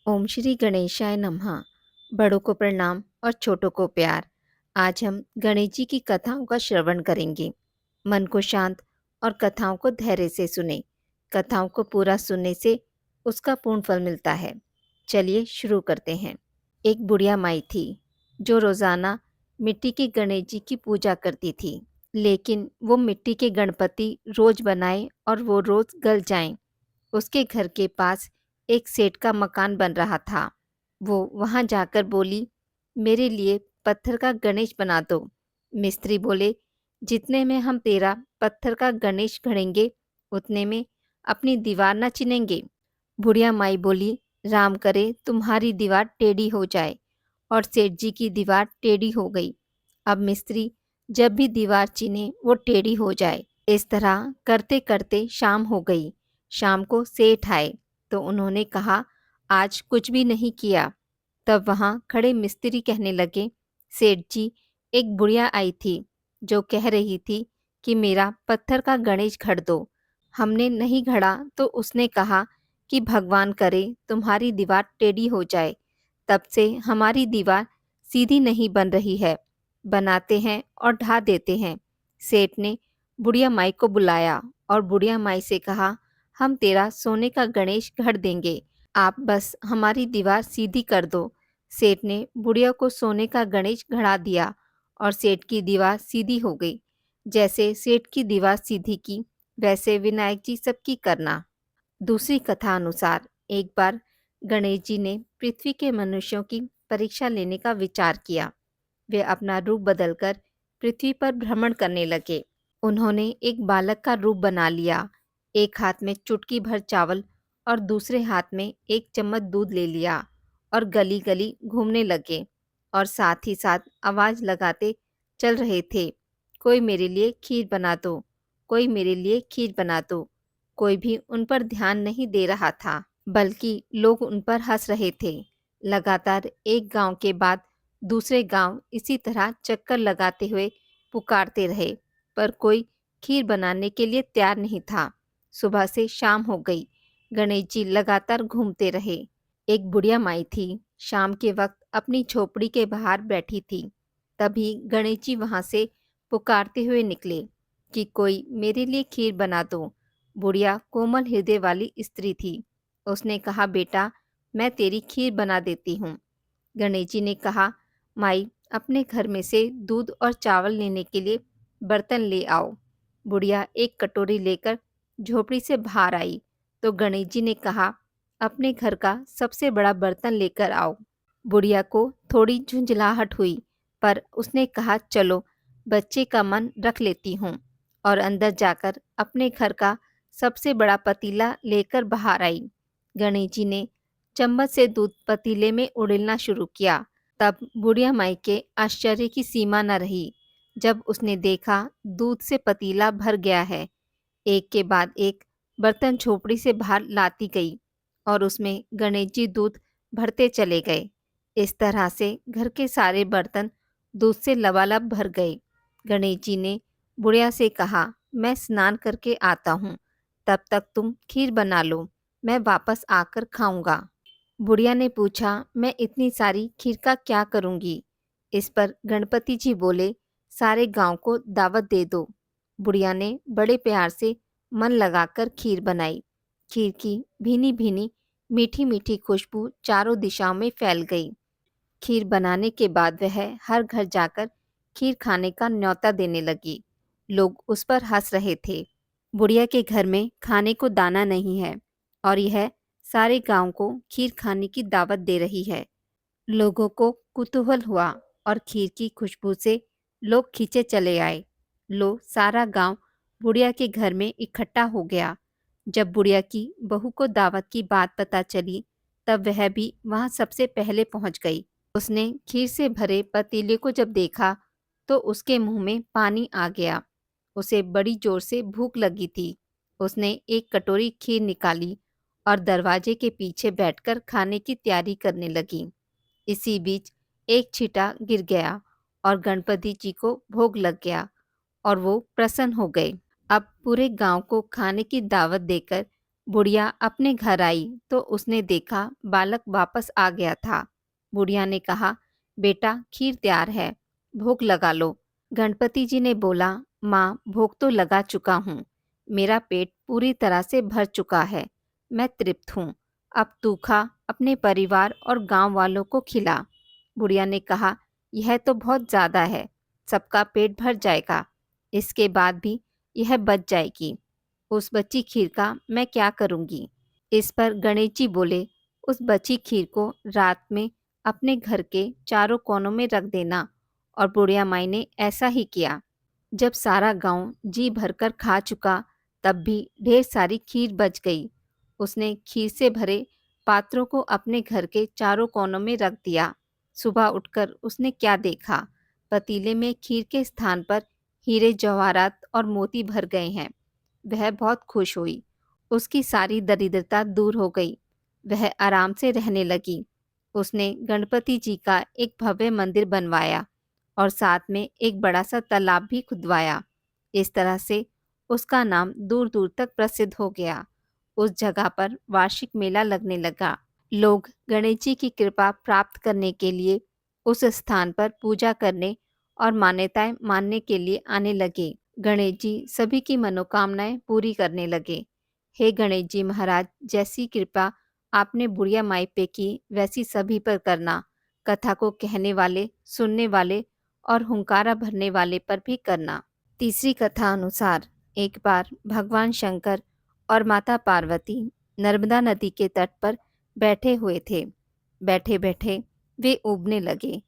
ओम श्री गणेशाय नमः। बड़ों को प्रणाम और छोटों को प्यार। आज हम गणेश जी की कथाओं का श्रवण करेंगे। मन को शांत और कथाओं को धैर्य से सुने। कथाओं को पूरा सुनने से उसका पूर्ण फल मिलता है। चलिए शुरू करते हैं। एक बुढ़िया माई थी जो रोजाना मिट्टी के गणेश जी की पूजा करती थी। लेकिन वो मिट्टी के गणपति रोज बनाए और वो रोज गल जाएं। उसके घर के पास एक सेठ का मकान बन रहा था। वो वहां जाकर बोली, मेरे लिए पत्थर का गणेश बना दो। मिस्त्री बोले, जितने में हम तेरा पत्थर का गणेश गढ़ेंगे उतने में अपनी दीवार न चिनेंगे। बुढ़िया माई बोली, राम करे तुम्हारी दीवार टेढ़ी हो जाए। और सेठ जी की दीवार टेढ़ी हो गई। अब मिस्त्री जब भी दीवार चिने वो टेढ़ी हो जाए। इस तरह करते करते शाम हो गई। शाम को सेठ आए तो उन्होंने कहा, आज कुछ भी नहीं किया। तब वहां खड़े मिस्त्री कहने लगे, सेठ जी, एक बुढ़िया आई थी जो कह रही थी कि मेरा पत्थर का गणेश घड़ दो। हमने नहीं घड़ा तो उसने कहा कि भगवान करे तुम्हारी दीवार टेढ़ी हो जाए। तब से हमारी दीवार सीधी नहीं बन रही है। बनाते हैं और ढा देते हैं। सेठ ने बुढ़िया माई को बुलाया और बुढ़िया माई से कहा, हम तेरा सोने का गणेश गढ़ देंगे, आप बस हमारी दीवार सीधी कर दो। सेठ ने बुढ़िया को सोने का गणेश गढ़ा दिया और सेठ की दीवार सीधी हो गई। जैसे सेठ की दीवार सीधी की, वैसे विनायक जी सबकी करना। दूसरी कथा अनुसार एक बार गणेश जी ने पृथ्वी के मनुष्यों की परीक्षा लेने का विचार किया। वे अपना रूप बदलकर पृथ्वी पर भ्रमण करने लगे। उन्होंने एक बालक का रूप बना लिया। एक हाथ में चुटकी भर चावल और दूसरे हाथ में एक चम्मच दूध ले लिया और गली गली घूमने लगे और साथ ही साथ आवाज लगाते चल रहे थे, कोई मेरे लिए खीर बना दो, कोई मेरे लिए खीर बना दो। कोई भी उन पर ध्यान नहीं दे रहा था, बल्कि लोग उन पर हंस रहे थे। लगातार एक गांव के बाद दूसरे गांव इसी तरह चक्कर लगाते हुए पुकारते रहे, पर कोई खीर बनाने के लिए तैयार नहीं था। सुबह से शाम हो गई। गणेश जी लगातार घूमते रहे। एक बुढ़िया माई थी, शाम के वक्त अपनी झोपड़ी के बाहर बैठी थी। तभी गणेश जी वहां से पुकारते हुए निकले कि कोई मेरे लिए खीर बना दो। बुढ़िया कोमल हृदय वाली स्त्री थी। उसने कहा, बेटा, मैं तेरी खीर बना देती हूँ। गणेश जी ने कहा, माई, अपने घर में से दूध और चावल लेने के लिए बर्तन ले आओ। बुढ़िया एक कटोरी लेकर झोपड़ी से बाहर आई तो गणेश जी ने कहा, अपने घर का सबसे बड़ा बर्तन लेकर आओ। बुढ़िया को थोड़ी झुंझलाहट हुई, पर उसने कहा, चलो, बच्चे का मन रख लेती हूँ। और अंदर जाकर अपने घर का सबसे बड़ा पतीला लेकर बाहर आई। गणेश जी ने चम्मच से दूध पतीले में उड़ेलना शुरू किया। तब बुढ़िया माई के आश्चर्य की सीमा न रही जब उसने देखा दूध से पतीला भर गया है। एक के बाद एक बर्तन झोपड़ी से बाहर लाती गई और उसमें गणेश जी दूध भरते चले गए। इस तरह से घर के सारे बर्तन दूध से लबालब भर गए। गणेश जी ने बुढ़िया से कहा, मैं स्नान करके आता हूँ, तब तक तुम खीर बना लो, मैं वापस आकर खाऊंगा। बुढ़िया ने पूछा, मैं इतनी सारी खीर का क्या करूंगी? इस पर गणपति जी बोले, सारे गांव को दावत दे दो। बुढ़िया ने बड़े प्यार से मन लगाकर खीर बनाई। खीर की भीनी भीनी मीठी मीठी खुशबू चारों दिशाओं में फैल गई। खीर बनाने के बाद वह हर घर जाकर खीर खाने का न्योता देने लगी। लोग उस पर हंस रहे थे। बुढ़िया के घर में खाने को दाना नहीं है और यह सारे गांव को खीर खाने की दावत दे रही है। लोगों को कुतूहल हुआ और खीर की खुशबू से लोग खींचे चले आए। सारा गांव बुढ़िया के घर में इकट्ठा हो गया। जब बुढ़िया की बहू को दावत की बात पता चली, तब वह भी वहां सबसे पहले पहुंच गई। उसने खीर से भरे पतीले को जब देखा तो उसके मुंह में पानी आ गया। उसे बड़ी जोर से भूख लगी थी। उसने एक कटोरी खीर निकाली और दरवाजे के पीछे बैठकर खाने की तैयारी करने लगी। इसी बीच एक छींटा गिर गया और गणपति जी को भोग लग गया और वो प्रसन्न हो गए। अब पूरे गांव को खाने की दावत देकर बुढ़िया अपने घर आई तो उसने देखा बालक वापस आ गया था। बुढ़िया ने कहा, बेटा खीर तैयार है, भोग लगा लो। गणपति जी ने बोला, माँ भोग तो लगा चुका हूँ, मेरा पेट पूरी तरह से भर चुका है, मैं तृप्त हूँ। अब तू खा, अपने परिवार और गांव वालों को खिला। बुढ़िया ने कहा, यह तो बहुत ज़्यादा है, सबका पेट भर जाएगा, इसके बाद भी यह बच जाएगी, उस बची खीर का मैं क्या करूँगी। इस पर गणेश जी बोले, उस बची खीर को रात में अपने घर के चारों कोनों में रख देना। और बुढ़िया माई ने ऐसा ही किया। जब सारा गांव जी भरकर खा चुका, तब भी ढेर सारी खीर बच गई। उसने खीर से भरे पात्रों को अपने घर के चारों कोनों में रख दिया। सुबह उठकर उसने क्या देखा, पतीले में खीर के स्थान पर हीरे जवाहरात और मोती भर गए हैं। वह बहुत खुश हुई, उसकी सारी दरिद्रता दूर हो गई, वह आराम से रहने लगी। उसने गणपति जी का एक भव्य मंदिर बनवाया और साथ में एक बड़ा सा तालाब भी खुदवाया। इस तरह से उसका नाम दूर दूर तक प्रसिद्ध हो गया। उस जगह पर वार्षिक मेला लगने लगा। लोग गणेश जी की कृपा प्राप्त करने के लिए उस स्थान पर पूजा करने और मान्यताएं मानने के लिए आने लगे। गणेश जी सभी की मनोकामनाएं पूरी करने लगे। हे गणेश जी महाराज, जैसी कृपा आपने बुढ़िया माई पे की, वैसी सभी पर करना। कथा को कहने वाले, सुनने वाले और हुंकारा भरने वाले पर भी करना। तीसरी कथा अनुसार एक बार भगवान शंकर और माता पार्वती नर्मदा नदी के तट पर बैठे हुए थे। बैठे बैठे वे ऊबने लगे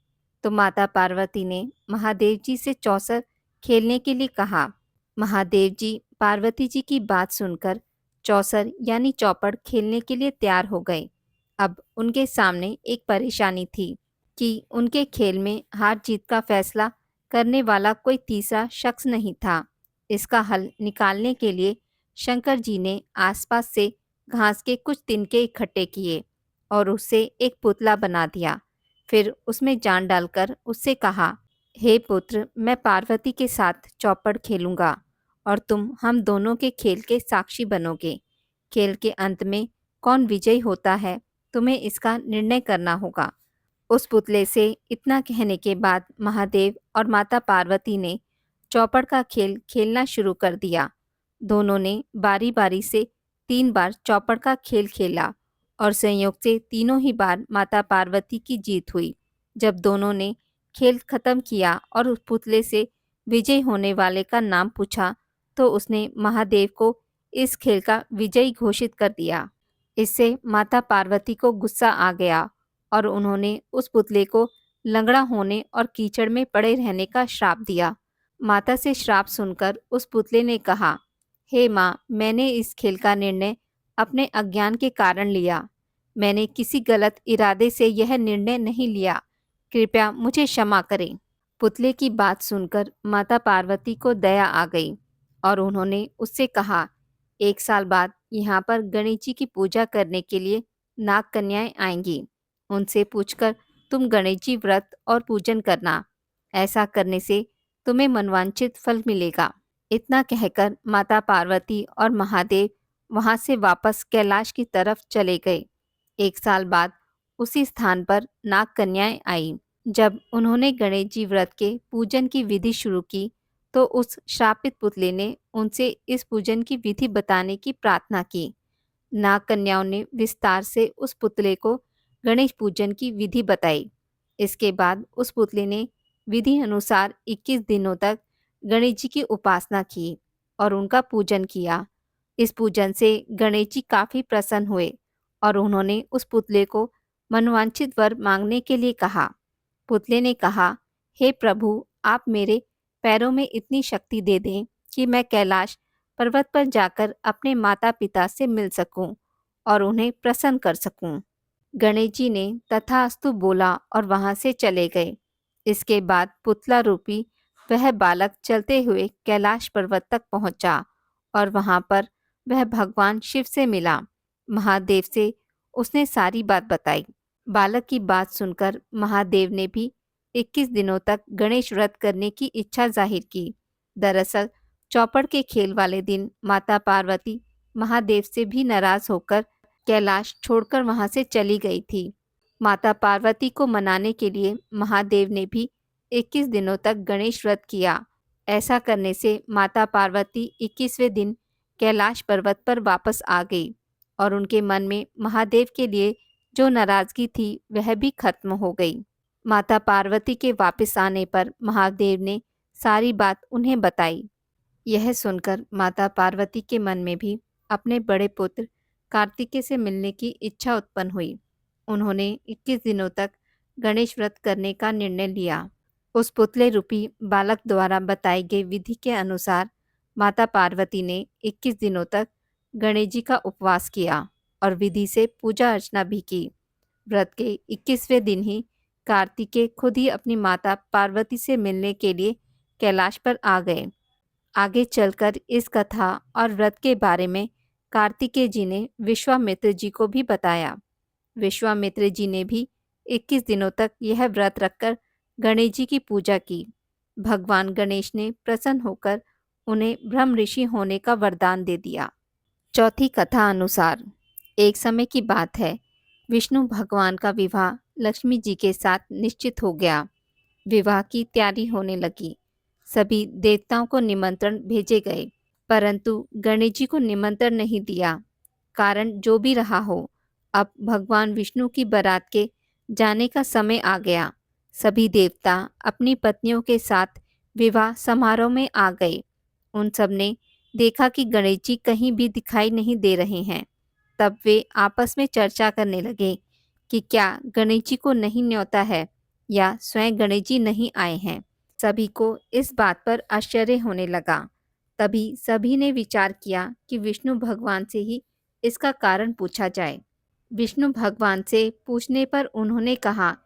तो माता पार्वती ने महादेव जी से चौसर खेलने के लिए कहा। महादेव जी पार्वती जी की बात सुनकर चौसर यानी चौपड़ खेलने के लिए तैयार हो गए। अब उनके सामने एक परेशानी थी कि उनके खेल में हार जीत का फैसला करने वाला कोई तीसरा शख्स नहीं था। इसका हल निकालने के लिए शंकर जी ने आसपास से घास के कुछ तिनके इकट्ठे किए और उससे एक पुतला बना दिया। फिर उसमें जान डालकर उससे कहा, हे पुत्र, मैं पार्वती के साथ चौपड़ खेलूंगा और तुम हम दोनों के खेल के साक्षी बनोगे। खेल के अंत में कौन विजयी होता है, तुम्हें इसका निर्णय करना होगा। उस पुतले से इतना कहने के बाद महादेव और माता पार्वती ने चौपड़ का खेल खेलना शुरू कर दिया। दोनों ने बारी बारी से 3 बार चौपड़ का खेल खेला और संयोग से तीनों ही बार माता पार्वती की जीत हुई। जब दोनों ने खेल खत्म किया और उस पुतले से विजयी होने वाले का नाम पूछा, तो उसने महादेव को इस खेल का विजयी घोषित कर दिया। इससे माता पार्वती को गुस्सा आ गया और उन्होंने उस पुतले को लंगड़ा होने और कीचड़ में पड़े रहने का श्राप दिया। माता से श्राप सुनकर उस पुतले ने कहा, हे माँ, मैंने इस खेल का निर्णय अपने अज्ञान के कारण लिया। मैंने किसी गलत इरादे से यह निर्णय नहीं लिया, कृपया मुझे क्षमा करें। पुतले की बात सुनकर माता पार्वती को दया आ गई और उन्होंने उससे कहा, 1 साल बाद यहाँ पर गणेश जी की पूजा करने के लिए नाग कन्याएं आएंगी। उनसे पूछकर तुम गणेश जी व्रत और पूजन करना। ऐसा करने से तुम्हें मनवांछित फल मिलेगा। इतना कहकर माता पार्वती और महादेव वहां से वापस कैलाश की तरफ चले गए। 1 साल बाद उसी स्थान पर नाग कन्याएं आईं। जब उन्होंने गणेश जी व्रत के पूजन की विधि शुरू की, तो उस श्रापित पुतले ने उनसे इस पूजन की विधि बताने की प्रार्थना की। नाग कन्याओं ने विस्तार से उस पुतले को गणेश पूजन की विधि बताई। इसके बाद उस पुतले ने विधि अनुसार 21 दिनों तक गणेश जी की उपासना की और उनका पूजन किया। इस पूजन से गणेश जी काफी प्रसन्न हुए और उन्होंने उस पुतले को मनवांछित वर मांगने के लिए कहा। पुतले ने कहा, हे प्रभु, आप मेरे पैरों में इतनी शक्ति दे दें कि मैं कैलाश पर्वत पर जाकर अपने माता पिता से मिल सकूं और उन्हें प्रसन्न कर सकूं। गणेश जी ने तथास्तु बोला और वहां से चले गए। इसके बाद पुतला रूपी वह बालक चलते हुए कैलाश पर्वत तक पहुंचा और वहां पर वह भगवान शिव से मिला। महादेव से उसने सारी बात बताई। बालक की बात सुनकर महादेव ने भी 21 दिनों तक गणेश व्रत करने की इच्छा जाहिर की। दरअसल चौपड़ के खेल वाले दिन माता पार्वती महादेव से भी नाराज होकर कैलाश छोड़कर वहां से चली गई थी। माता पार्वती को मनाने के लिए महादेव ने भी 21 दिनों तक गणेश व्रत किया। ऐसा करने से माता पार्वती 21वें दिन कैलाश पर्वत पर वापस आ गई और उनके मन में महादेव के लिए जो नाराजगी थी वह भी खत्म हो गई। माता पार्वती के वापस आने पर महादेव ने सारी बात उन्हें बताई। यह सुनकर माता पार्वती के मन में भी अपने बड़े पुत्र कार्तिकेय से मिलने की इच्छा उत्पन्न हुई। उन्होंने 21 दिनों तक गणेश व्रत करने का निर्णय लिया। उस पुतले रूपी बालक द्वारा बताई गई विधि के अनुसार माता पार्वती ने 21 दिनों तक गणेश जी का उपवास किया और विधि से पूजा अर्चना भी की। व्रत के 21वें दिन ही कार्तिकेय खुद ही अपनी माता पार्वती से मिलने के लिए कैलाश पर आ गए। आगे चलकर इस कथा और व्रत के बारे में कार्तिकेय जी ने विश्वामित्र जी को भी बताया। विश्वामित्र जी ने भी 21 दिनों तक यह व्रत रखकर गणेश जी की पूजा की। भगवान गणेश ने प्रसन्न होकर उन्हें ब्रह्म ऋषि होने का वरदान दे दिया। चौथी कथा अनुसार एक समय की बात है, विष्णु भगवान का विवाह लक्ष्मी जी के साथ निश्चित हो गया। विवाह की तैयारी होने लगी। सभी देवताओं को निमंत्रण भेजे गए, परंतु गणेश जी को निमंत्रण नहीं दिया। कारण जो भी रहा हो, अब भगवान विष्णु की बारात के जाने का समय आ गया। सभी देवता अपनी पत्नियों के साथ विवाह समारोह में आ गए। उन सब ने देखा कि गणेश जी कहीं भी दिखाई नहीं दे रहे हैं। तब वे आपस में चर्चा करने लगे कि क्या गणेश जी को नहीं न्योता है या स्वयं गणेश जी नहीं आए हैं। सभी को इस बात पर आश्चर्य होने लगा। तभी सभी ने विचार किया कि विष्णु भगवान से ही इसका कारण पूछा जाए। विष्णु भगवान से पूछने पर उन्होंने कहा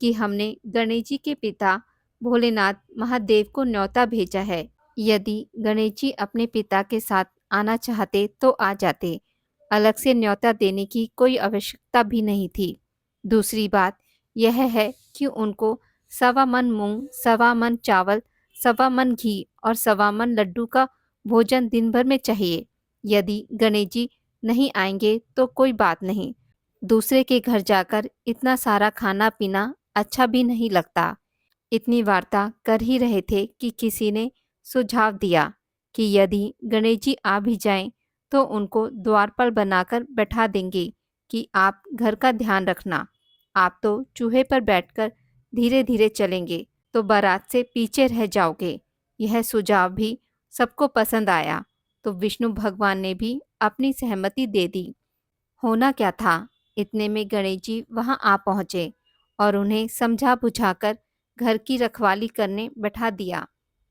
कि हमने गणेश जी के पिता भोलेनाथ महादेव को न्योता भेजा है। यदि गणेश जी अपने पिता के साथ आना चाहते तो आ जाते। अलग से न्योता देने की कोई आवश्यकता भी नहीं थी। दूसरी बात यह है कि उनको 1.25 मन मूंग, 1.25 मन चावल, 1.25 मन घी और 1.25 मन लड्डू का भोजन दिन भर में चाहिए। यदि गणेश जी नहीं आएंगे तो कोई बात नहीं, दूसरे के घर जाकर इतना सारा खाना पीना अच्छा भी नहीं लगता। इतनी वार्ता कर ही रहे थे कि किसी ने सुझाव दिया कि यदि गणेश जी आ भी जाएं तो उनको द्वारपाल बनाकर बैठा देंगे कि आप घर का ध्यान रखना। आप तो चूहे पर बैठकर धीरे धीरे चलेंगे तो बारात से पीछे रह जाओगे। यह सुझाव भी सबको पसंद आया तो विष्णु भगवान ने भी अपनी सहमति दे दी। होना क्या था, इतने में गणेश जी वहां आ पहुंचे और उन्हें समझा बुझाकर घर की रखवाली करने बैठा दिया।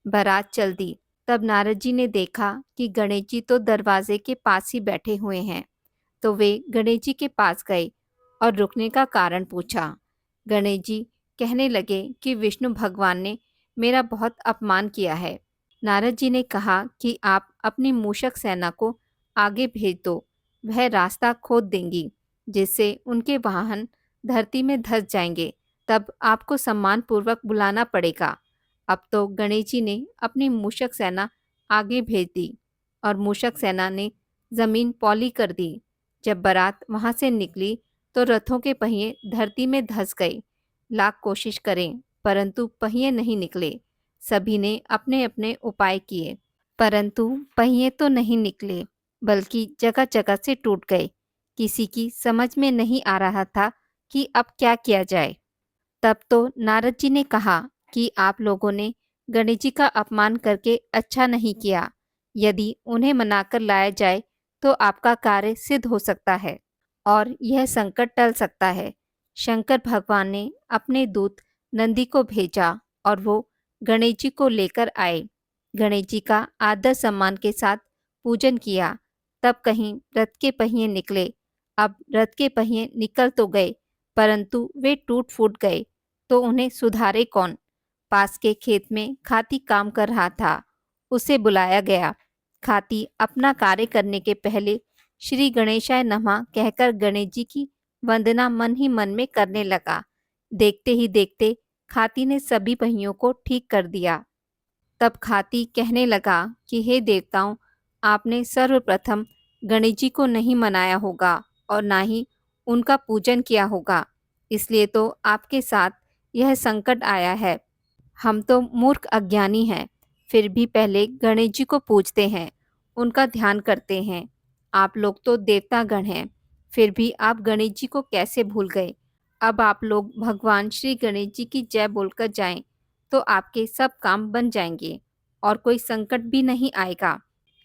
बारात चल दी। तब नारद जी ने देखा कि गणेश जी तो दरवाजे के पास ही बैठे हुए हैं, तो वे गणेश जी के पास गए और रुकने का कारण पूछा। गणेश जी कहने लगे कि विष्णु भगवान ने मेरा बहुत अपमान किया है। नारद जी ने कहा कि आप अपनी मूषक सेना को आगे भेज दो, वह रास्ता खोद देंगी जिससे उनके वाहन धरती में धंस जाएंगे। तब आपको सम्मान पूर्वक बुलाना पड़ेगा। अब तो गणेश जी ने अपनी मूषक सेना आगे भेज दी और मूषक सेना ने जमीन पौली कर दी। जब बारात वहां से निकली तो रथों के पहिए धरती में धंस गए। लाख कोशिश करें परंतु पहिए नहीं निकले। सभी ने अपने अपने उपाय किए, परंतु पहिए तो नहीं निकले बल्कि जगह जगह से टूट गए। किसी की समझ में नहीं आ रहा था कि अब क्या किया जाए। तब तो नारद जी ने कहा कि आप लोगों ने गणेश जी का अपमान करके अच्छा नहीं किया। यदि उन्हें मनाकर लाया जाए तो आपका कार्य सिद्ध हो सकता है और यह संकट टल सकता है। शंकर भगवान ने अपने दूत नंदी को भेजा और वो गणेश जी को लेकर आए। गणेश जी का आदर सम्मान के साथ पूजन किया। तब कहीं रथ के पहिए निकले। अब रथ के पहिए निकल तो गए परंतु वे टूट फूट गए तो उन्हें सुधारे कौन। पास के खेत में खाती काम कर रहा था, उसे बुलाया गया। खाती अपना कार्य करने के पहले श्री गणेशाय नमः कहकर गणेश जी की वंदना मन ही मन में करने लगा। देखते ही देखते खाती ने सभी पहियों को ठीक कर दिया। तब खाती कहने लगा कि हे देवताओं, आपने सर्वप्रथम गणेश जी को नहीं मनाया होगा और ना ही उनका पूजन किया होगा, इसलिए तो आपके साथ यह संकट आया है। हम तो मूर्ख अज्ञानी हैं, फिर भी पहले गणेश जी को पूजते हैं, उनका ध्यान करते हैं। आप लोग तो देवतागण हैं, फिर भी आप गणेश जी को कैसे भूल गए? अब आप लोग भगवान श्री गणेश जी की जय बोलकर जाएं, तो आपके सब काम बन जाएंगे और कोई संकट भी नहीं आएगा।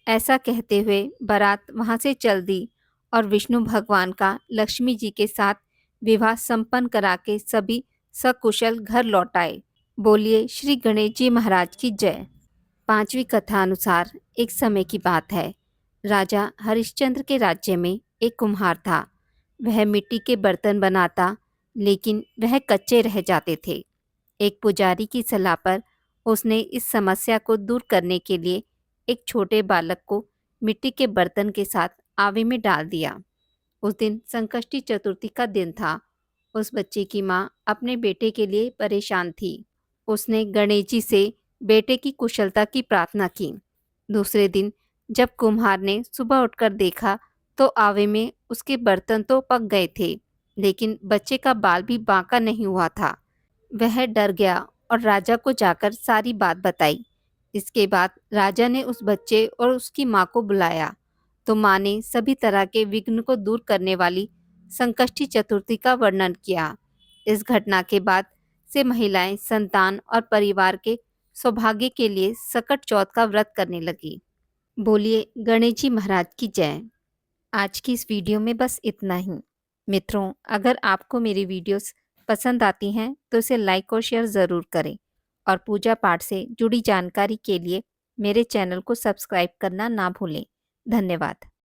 ऐसा कहते हुए बारात वहां से चल दी और विष्णु भगवान का लक्ष्मी जी के साथ विवाह संपन्न करा के सभी सकुशल घर लौट आए। बोलिए श्री गणेश जी महाराज की जय। पांचवी कथा अनुसार एक समय की बात है। राजा हरिश्चंद्र के राज्य में एक कुम्हार था। वह मिट्टी के बर्तन बनाता, लेकिन वह कच्चे रह जाते थे। एक पुजारी की सलाह पर उसने इस समस्या को दूर करने के लिए एक छोटे बालक को मिट्टी के बर्तन के साथ आवे में डाल दिया। उस दिन संकष्टी चतुर्थी का दिन था। उस बच्चे की माँ अपने बेटे के लिए परेशान थी। उसने गणेश जी से बेटे की कुशलता की प्रार्थना की। दूसरे दिन जब कुम्हार ने सुबह उठकर देखा, तो आवे में उसके बर्तन तो पक गए थे, लेकिन बच्चे का बाल भी बांका नहीं हुआ था। वह डर गया और राजा को जाकर सारी बात बताई। इसके बाद राजा ने उस बच्चे और उसकी माँ को बुलाया, तो माँ ने सभी तरह के विघ्न को दूर करने वाली संकष्टी चतुर्थी का वर्णन किया। इस घटना के बाद से महिलाएं संतान और परिवार के सौभाग्य के लिए सकट चौथ का व्रत करने लगी। बोलिए गणेश जी महाराज की जय। आज की इस वीडियो में बस इतना ही। मित्रों, अगर आपको मेरी वीडियोस पसंद आती हैं तो इसे लाइक और शेयर ज़रूर करें और पूजा पाठ से जुड़ी जानकारी के लिए मेरे चैनल को सब्सक्राइब करना ना भूलें। धन्यवाद।